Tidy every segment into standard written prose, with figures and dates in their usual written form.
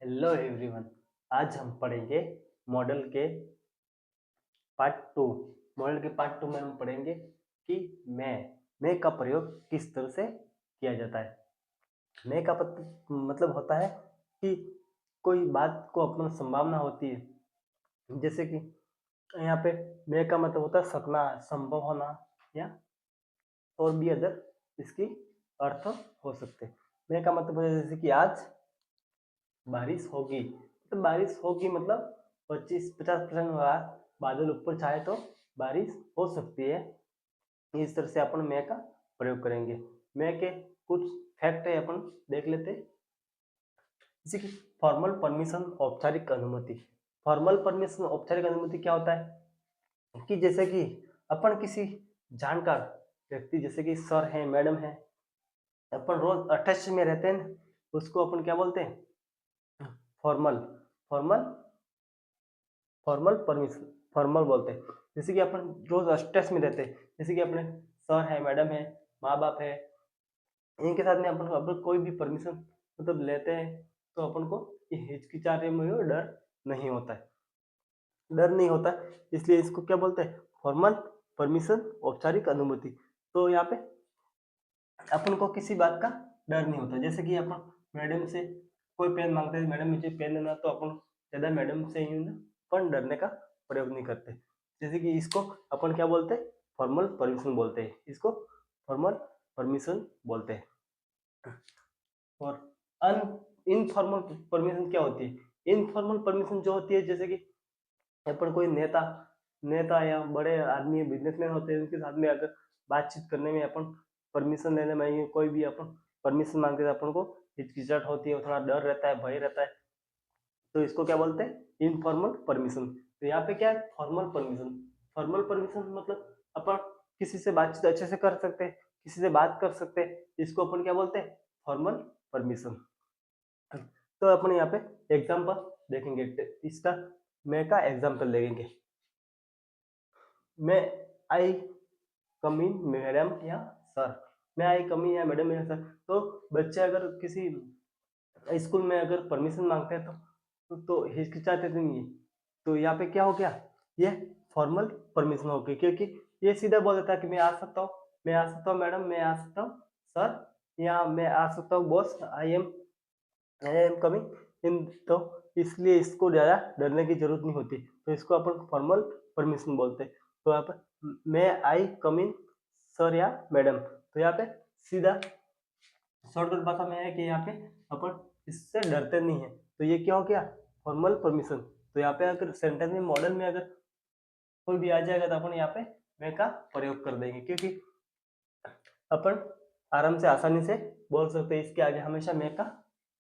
Hello everyone. आज हम पढ़ेंगे मॉडल के पार्ट टू। मॉडल के पार्ट टू में हम पढ़ेंगे कि मैं का प्रयोग किस तरह से किया जाता है। मैं का मतलब होता है कि कोई बात को अपना संभावना होती है, जैसे कि यहाँ पे मैं का मतलब होता है सकना, संभव होना या और भी अदर इसकी अर्थ हो सकते हैं। मैं का मतलब है जैसे कि आज बारिश होगी, तो बारिश होगी मतलब 25-50% होगा। बादल ऊपर छाए तो बारिश हो सकती है। इस तरह से अपन मैं का प्रयोग करेंगे। मैं के कुछ फैक्ट है अपन देख लेते हैं, जैसे कि फॉर्मल परमिशन, औपचारिक अनुमति। फॉर्मल परमिशन औपचारिक अनुमति क्या होता है कि जैसे कि अपन किसी जानकार व्यक्ति, जैसे कि सर है, मैडम है, अपन रोज अटैच में रहते हैं, उसको अपन क्या बोलते हैं? Formal formal formal permission, formal बोलते हैं। जैसे कि अपन रोज स्ट्रेस में रहते हैं, जैसे कि अपने सर है, मैडम है, माँ बाप है, इनके साथ में अपन अपन कोई भी परमिशन मतलब लेते हैं, तो अपन को ये हिचकिचाने में डर नहीं होता है, इसलिए इसको क्या बोलते हैं? फॉर्मल परमिशन, औपचारिक अनुमति। तो यहाँ पे अपन को किसी बात का डर नहीं होता। जैसे कि अपन मैडम से कोई पेन मांगते हैं, मैडम मुझे पेन देना, तो अपन ज्यादा मैडम से ही ना अपन डरने का प्रयोग नहीं करते। जैसे कि इसको अपन क्या बोलते हैं? फॉर्मल परमिशन बोलते हैं। इसको फॉर्मल परमिशन बोलते हैं। और अन इनफॉर्मल परमिशन क्या होती है? इनफॉर्मल परमिशन जो होती है, जैसे कि अपन कोई नेता नेता या बड़े आदमी बिजनेसमैन होते हैं, उनके साथ में अगर बातचीत करने में अपन परमिशन लेने में कोई भी अपन परमिशन मांगते हैं, अपन को हिचकिचाहट होती है, थोड़ा डर रहता है, भय रहता है, तो इसको क्या बोलते हैं? Informal permission. तो यहाँ पे क्या है? Formal permission. फॉर्मल परमिशन मतलब अपन किसी से बातचीत अच्छे से कर सकते हैं, किसी से बात कर सकते हैं, इसको अपन क्या बोलते हैं? Formal permission. तो अपन यहाँ पे एग्जाम्पल देखेंगे, इसका मैं का एग्जाम्पल देखेंगे। मैं आई कम इन मैडम या सर। मैं आई कम इन या मैडम या सर। तो बच्चे अगर किसी स्कूल में अगर परमिशन मांगते हैं तो हिचकिचाते तो नहीं है। तो यहाँ पे क्या हो गया? ये फॉर्मल परमिशन हो गई, क्योंकि ये सीधा बोल देता है कि मैं आ सकता हूँ, मैं आ सकता हूँ मैडम, मैं आ सकता हूँ सर, या मैं आ सकता हूँ boss, I am coming in. तो इसलिए इसको ज़्यादा डरने की जरूरत नहीं होती, तो इसको अपन फॉर्मल परमिशन बोलते हैं। तो यहाँ पे मैं आई कम इन सर या मैडम, तो यहाँ पे सीधा शॉर्टकट भाषा में है कि यहाँ पे अपन इससे डरते नहीं है, तो ये क्या हो गया? Formal permission. तो यहाँ पे अगर सेंटेंस में, मॉडल में अगर कोई भी आ जाएगा, तो अपन यहाँ पे मैं का प्रयोग कर देंगे, क्योंकि अपन आराम से आसानी से बोल सकते हैं। इसके आगे हमेशा मैं का,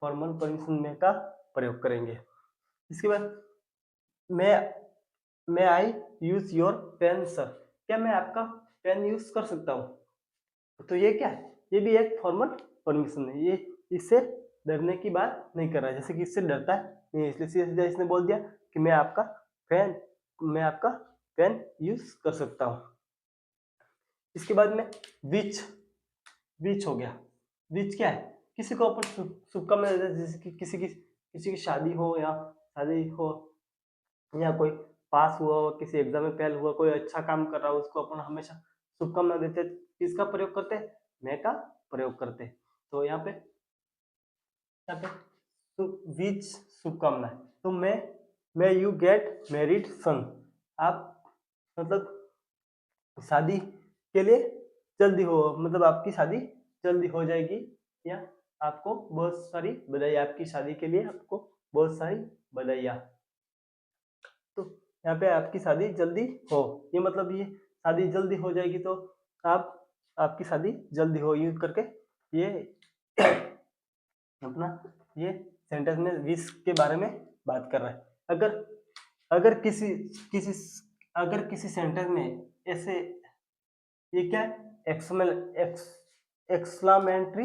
फॉर्मल परमिशन में का प्रयोग करेंगे। इसके बाद मैं आई यूज योर पेन सर। क्या मैं आपका पेन यूज कर सकता हूँ? तो ये क्या है? ये भी एक फॉर्मल परमिशन है। ये इससे डरने की बात नहीं कर रहा है, जैसे कि इससे डरता है नहीं, इसलिए सीधा सीधा इसने बोल दिया कि पेन मैं आपका पेन यूज कर सकता हूँ। इसके बाद में विच विच हो गया। विच क्या है? किसी को अपन शुभकामना देते हैं, जैसे कि किसी की शादी हो, या कोई पास हुआ हो, किसी एग्जाम में फेल हुआ, कोई अच्छा काम कर रहा हो, उसको अपन हमेशा शुभकामना देते हैं। किसका प्रयोग करते हैं? मैं का प्रयोग करते हैं। तो यहाँ पे विच शुभकामना है, तो मैं यू गेट मैरिड सन। आप मतलब शादी के लिए जल्दी हो, मतलब आपकी शादी जल्दी हो जाएगी, या आपको बहुत सारी बधाई, आपकी शादी के लिए आपको बहुत सारी बधाइयाँ। तो यहाँ पे आपकी शादी जल्दी हो, ये मतलब ये शादी जल्दी हो जाएगी, तो आप आपकी शादी जल्दी हो यूज करके ये अपना ये सेंटेंस में विश के बारे में बात कर रहा है। अगर अगर किसी किसी अगर किसी सेंटेंस में ऐसे, ये क्या है? एक्समल एक्स एक्सक्लामेटरी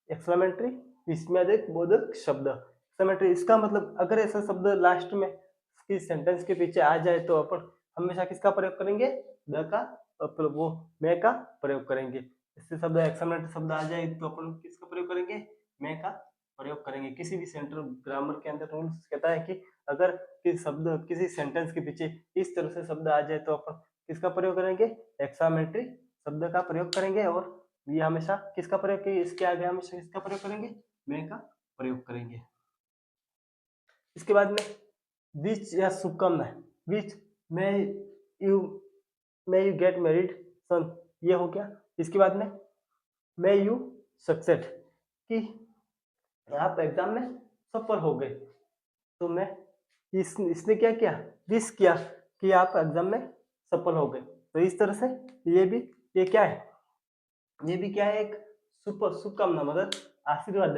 एक्सक्लामेटरी विस्मयक बोधक शब्द। एक्सक्लामेटरी, इसका मतलब अगर ऐसा शब्द लास्ट में किस सेंटेंस के पीछे आ जाए, तो अपन हमेशा किसका प्रयोग करेंगे? द का, वो मैं का प्रयोग करेंगे। इससे शब्द एक्सक्लामेटरी शब्द आ जाए, तो अपन किसका प्रयोग करेंगे? मैं का प्रयोग करेंगे। किसी भी सेंटर ग्रामर के अंदर रूल्स कहता है कि अगर किसी सेंटेंस के पीछे इस तरह से शब्द आ जाए तो अपन किसका प्रयोग करेंगे, एक्सामेट्री शब्द का प्रयोग करेंगे। और ये हमेशा किसका प्रयोग करेंगे, इसके आगे हमेशा किसका प्रयोग करेंगे, मैं का प्रयोग करेंगे। इसके बाद में विच या शुभकामनाएं, wish you may you get married soon, ये हो गया। इसके बाद में मे यू सक्सेड, कि आप एग्जाम में सफल हो गए। तो मैं इसने क्या किया, विश किया कि आप एग्जाम में सफल हो गए। तो इस तरह से ये क्या है, ये भी क्या है, एक शुभकामना, मतलब आशीर्वाद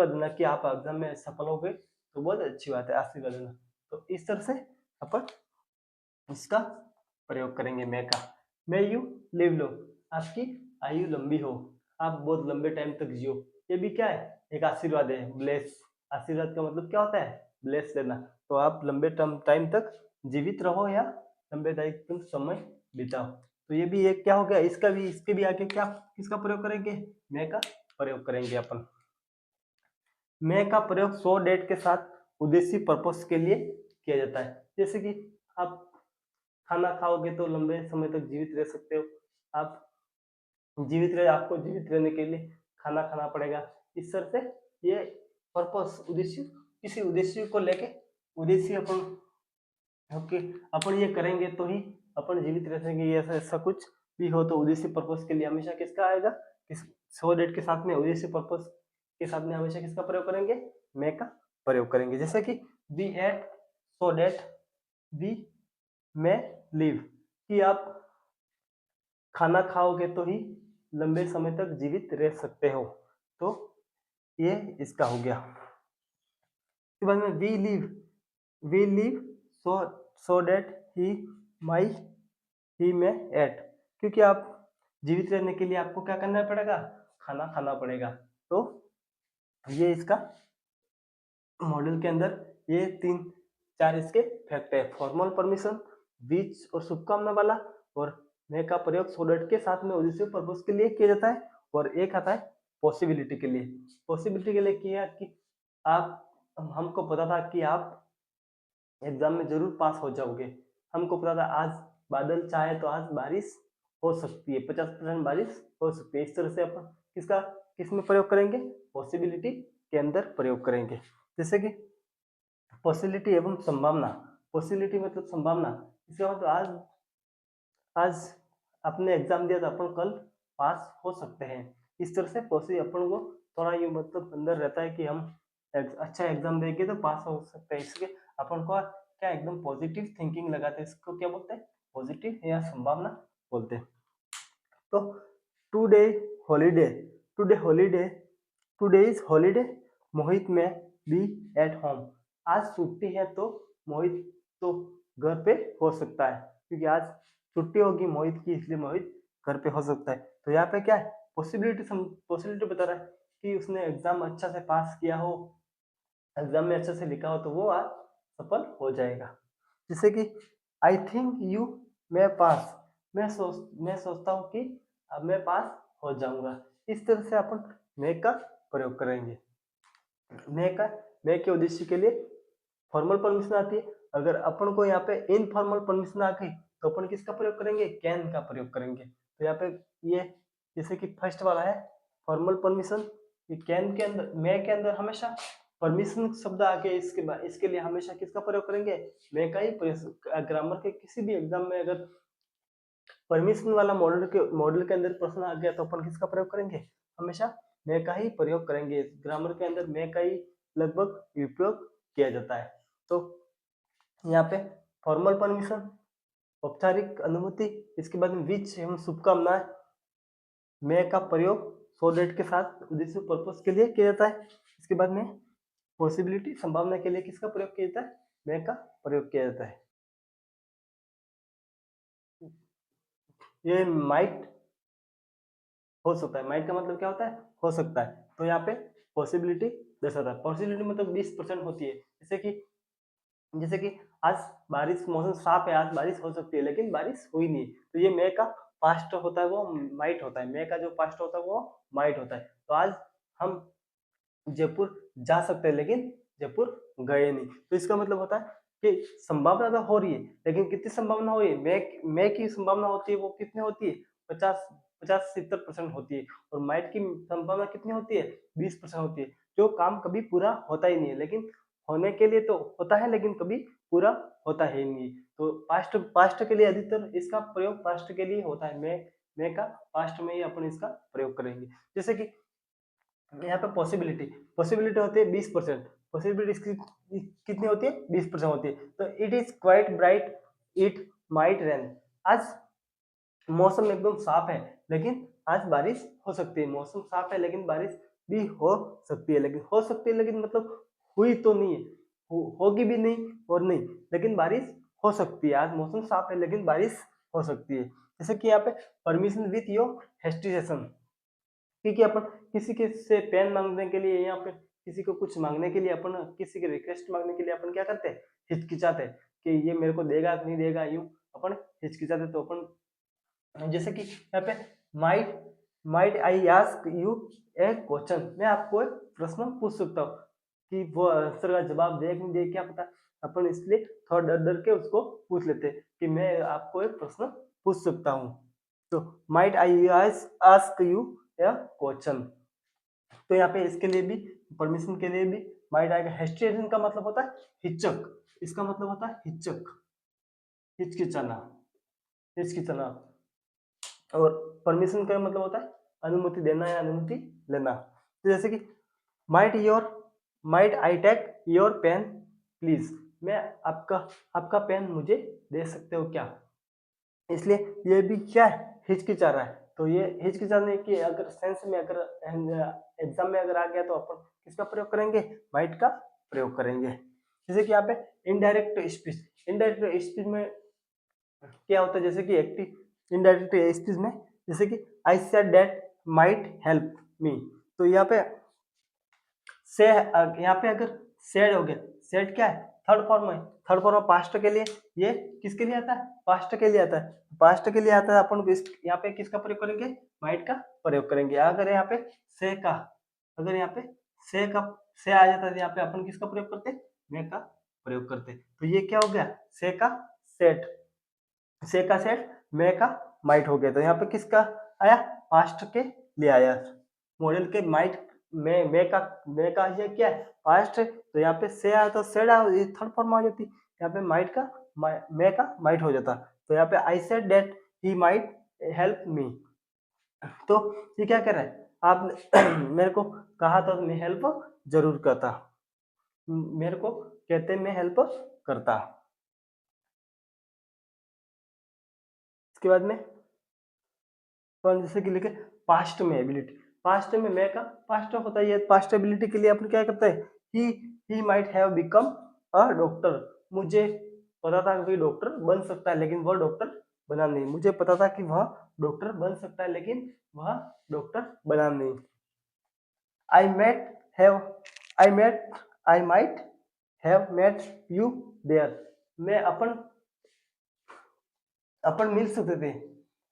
देना कि आप एग्जाम में सफल हो गए, तो बहुत अच्छी बात है आशीर्वाद देना। तो इस तरह से अपन इसका प्रयोग करेंगे मैं का। मे यू लिव लो, आपकी आयु लंबी हो, आप बहुत लंबे टाइम तक जियो। ये भी क्या है, एक आशीर्वाद है, ब्लेस। आशीर्वाद का मतलब क्या होता है, ब्लेस देना। तो आप लंबे टाइम तक जीवित रहो या लंबे टाइम तक समय बिताओ। तो ये भी एक क्या हो गया, इसके भी आगे क्या किसका प्रयोग करेंगे, मैं का प्रयोग करेंगे अपन। मैं का प्रयोग सो डेट के साथ उद्देश्य पर्पस के लिए किया जाता है। जैसे कि आप खाना खाओगे तो लंबे समय तक जीवित रह सकते हो। आप आपको जीवित रहने के लिए खाना खाना पड़ेगा। इस तरह से ये पर्पस, उद्देश्य, किसी उद्देश्य को लेके उद्देश्य अपन ये करेंगे तो ही अपन जीवित रह सकेंगे। ऐसा ऐसा कुछ भी हो तो उद्देश्य पर्पस के लिए हमेशा किसका आएगा, किस सो डेट के साथ में उद्देश्य पर्पस के साथ में हमेशा किसका प्रयोग करेंगे, मे का प्रयोग करेंगे। जैसे कि we eat so that we may live, कि आप खाना खाओगे तो ही लंबे समय तक जीवित रह सकते हो। तो ये इसका हो गया। इसके बाद में वी लिव सो डेट ही में एट, क्योंकि आप जीवित रहने के लिए आपको क्या करना पड़ेगा, खाना खाना पड़ेगा। तो ये इसका मॉडल के अंदर ये 3-4 इसके फैक्ट है, फॉर्मल परमिशन, विच और शुभकामना वाला, और मे का प्रयोग सो डेट के साथ में उद्देश्य पर्पस के लिए किया जाता है। और एक आता है पॉसिबिलिटी के लिए। पॉसिबिलिटी के लिए किया कि आप हमको पता था कि आप एग्जाम में जरूर पास हो जाओगे। हमको पता था आज बादल चाहे तो आज बारिश हो सकती है, 50% बारिश हो सकती है। इस तरह से अपन किस में प्रयोग करेंगे, पॉसिबिलिटी के अंदर प्रयोग करेंगे। जैसे कि पॉसिबिलिटी एवं संभावना, पॉसिबिलिटी मतलब संभावना, इसका मतलब आज अपने एग्जाम दिया तो अपन कल पास हो सकते हैं। इस तरह से अपन को थोड़ा ये मतलब अंदर रहता है कि हम अच्छा एग्जाम देंगे तो पास हो सकते हैं। इसलिए अपन को क्या एकदम पॉजिटिव थिंकिंग लगाते हैं। इसको क्या बोलते हैं, पॉजिटिव या संभावना बोलते हैं। तो today holiday, today is holiday, Mohit may be at home, आज छुट्टी है तो मोहित तो घर पे हो सकता है, क्योंकि आज छुट्टी होगी मोहित की, इसलिए मोहित घर पे हो सकता है। तो यहाँ पे क्या है, पॉसिबिलिटी बता रहा है कि उसने एग्जाम अच्छा से पास किया हो, एग्जाम में अच्छे से लिखा हो, तो वो आज सफल हो जाएगा। जैसे कि आई थिंक यू मैं पास, मैं सोचता हूँ कि अब मैं पास हो जाऊंगा। इस तरह से अपन मैं का प्रयोग करेंगे। मैं के उद्देश्य के लिए फॉर्मल परमिशन आती है। अगर अपन को यहाँ पे इनफॉर्मल परमिशन आ गई तो अपन किसका प्रयोग करेंगे, कैन का प्रयोग करेंगे। तो यहाँ पे ये जैसे कि फर्स्ट वाला है फॉर्मल परमिशन, ये कैन के अंदर, मैं के अंदर हमेशा परमिशन शब्द आके इसके लिए हमेशा किसका प्रयोग करेंगे, मैं का ही। ग्रामर के किसी भी एग्जाम में अगर परमिशन वाला मॉडल के अंदर प्रश्न आ गया तो अपन किसका प्रयोग करेंगे, हमेशा मैं का ही प्रयोग करेंगे। ग्रामर के अंदर मैं का ही लगभग उपयोग किया जाता है। तो यहाँ पे फॉर्मल परमिशन, औपचारिक अनुमति, इसके बाद में विच एवं शुभकामनाएं, मैं का प्रयोग सो डेट के साथ उद्देश्य पर्पस के लिए किया जाता है। इसके बाद में पॉसिबिलिटी, संभावना के लिए किसका प्रयोग किया जाता है, मैं का प्रयोग किया जाता है। ये माइट हो सकता है, माइट का मतलब क्या होता है, हो सकता है। तो यहाँ पे पॉसिबिलिटी दर्शाता है। पॉसिबिलिटी मतलब 20% होती है। जैसे कि आज बारिश, मौसम साफ है, आज बारिश हो सकती है, लेकिन बारिश हुई नहीं। तो ये मे का पास्ट होता है, वो माइट होता है। मे का जो पास्ट होता है वो माइट होता है। तो आज हम जयपुर जा सकते हैं लेकिन जयपुर गए नहीं। तो इसका मतलब होता है कि संभावना तो हो रही है, लेकिन कितनी संभावना हो रही है, मैं की संभावना होती है वो कितनी होती है, 50-70% होती है, और माइट की संभावना कितनी होती है, 20% होती है। जो काम कभी पूरा होता ही नहीं है, लेकिन होने के लिए तो होता है, लेकिन कभी पूरा होता है नहीं। तो पास्ट पास्ट के लिए अधिकतर इसका प्रयोग पास्ट के लिए होता है। मैं का पास्ट में ही अपन इसका प्रयोग करेंगे। जैसे कि यहाँ पे पॉसिबिलिटी पॉसिबिलिटी होती है 20%, पॉसिबिलिटी इसकी कितनी होती है, 20% होती है। तो it is quite bright, it might rain. आज मौसम एकदम साफ है, लेकिन आज बारिश हो सकती है। मौसम साफ है लेकिन बारिश भी हो सकती है, लेकिन हो सकती है लेकिन मतलब हुई तो नहीं है, होगी भी नहीं और नहीं, लेकिन बारिश हो सकती है। आज मौसम साफ है लेकिन बारिश हो सकती है। जैसे कि यहाँ पे परमिशन विथ योर हेस्टिटेशन, क्योंकि अपन किसी के से पेन मांगने के लिए या फिर किसी को कुछ मांगने के लिए, अपन किसी की रिक्वेस्ट मांगने के लिए अपन क्या करते हैं, हिचकिचाते हैं कि ये मेरे को देगा कि नहीं देगा, यूं अपन हिचकिचाते। तो अपन जैसे कि यहाँ पे might might I ask U A question, मैं आपको एक प्रश्न पूछ सकता हूँ, कि वो आंसर का जवाब दे कि नहीं दे क्या पता, अपन इसलिए थोड़ा डर डर के उसको पूछ लेते हैं कि मैं आपको एक प्रश्न पूछ सकता हूँ। तो माइट आई आस्क यू या क्वेश्चन। तो यहाँ पे इसके लिए भी, परमिशन के लिए भी माइट आएगा। हेस्टिटेशन का मतलब होता है हिचक, इसका मतलब होता है हिचक, हिचकिचाना, हिचकिचाना। और परमिशन का मतलब होता है अनुमति देना या अनुमति लेना। तो जैसे कि might I take your pen please, मैं आपका पेन मुझे दे सकते हो क्या। इसलिए ये भी क्या है, हिचकिचा रहा है। तो ये हिचकिचाने की अगर सेंस में, अगर एग्जाम में अगर आ गया, तो अपन किसका प्रयोग करेंगे, माइट का प्रयोग करेंगे। जैसे कि यहाँ पे इनडायरेक्ट स्पीच, इनडायरेक्ट स्पीच में क्या होता है, जैसे कि एक्टिव इनडायरेक्ट स्पीच में, जैसे कि I said that might help me. तो यहाँ पे से, यहाँ पे अगर सेड हो गया, सेड क्या है, थर्ड फॉर्म है, थर्ड फॉर्म पास्ट के लिए, ये किसके लिए आता है, पास्ट के लिए आता है, पास्ट के लिए आता है। अपन यहाँ पे किसका प्रयोग करेंगे, माइट का प्रयोग करेंगे। अगर यहाँ पे से का, अगर यहाँ पे से का से आ जाता है, यहाँ पे अपन किसका प्रयोग करते, मैं का प्रयोग करते। तो ये क्या हो गया, से का सेट, से का सेट, मैं का माइट हो गया। तो यहाँ पे किसका आया, पास्ट के लिए आया, मॉडल के माइट में, मैं का ये क्या है, पास्ट है। तो यहाँ पे से आया तो सेड ये थर्ड फॉर्म आ जाती, यहाँ पे माइट का मैं का माइट हो जाता। तो यहाँ पे I said that he might help me. तो ये क्या कर रहा है, आप मेरे को कहा था तो मैं हेल्प जरूर करता, मेरे को कहते मैं हेल्प करता। इसके बाद में तो जैसे कि लिखे पास्ट में एबिलिटी, पास्ट में मैं का पास्ट होता है। पास्ट एबिलिटी के लिए अपन क्या करते हैं, he might have become a doctor, मुझे पता था कि डॉक्टर बन सकता है लेकिन वह डॉक्टर बना नहीं, मुझे पता था कि वह डॉक्टर बन सकता है लेकिन वह डॉक्टर बना नहीं। I met have I met I might have met you there, मैं अपन मिल सकते थे,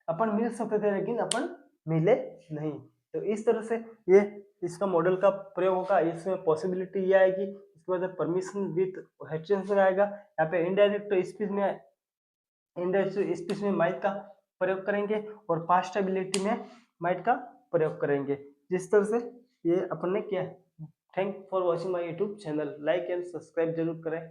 अपन मिल सकते थे लेकिन अपन मिले नहीं। तो इस तरह से ये इसका मॉडल का प्रयोग होगा। इसमें पॉसिबिलिटी ये आएगी, इसके बाद परमिशन विथ हेस्टिटेशन आएगा। यहाँ पे इनडायरेक्ट स्पीच में माइट का प्रयोग करेंगे, और पास्ट एबिलिटी में माइट का प्रयोग करेंगे। जिस तरह से ये अपन ने किया। Thank for watching my YouTube channel, like and subscribe जरूर करें।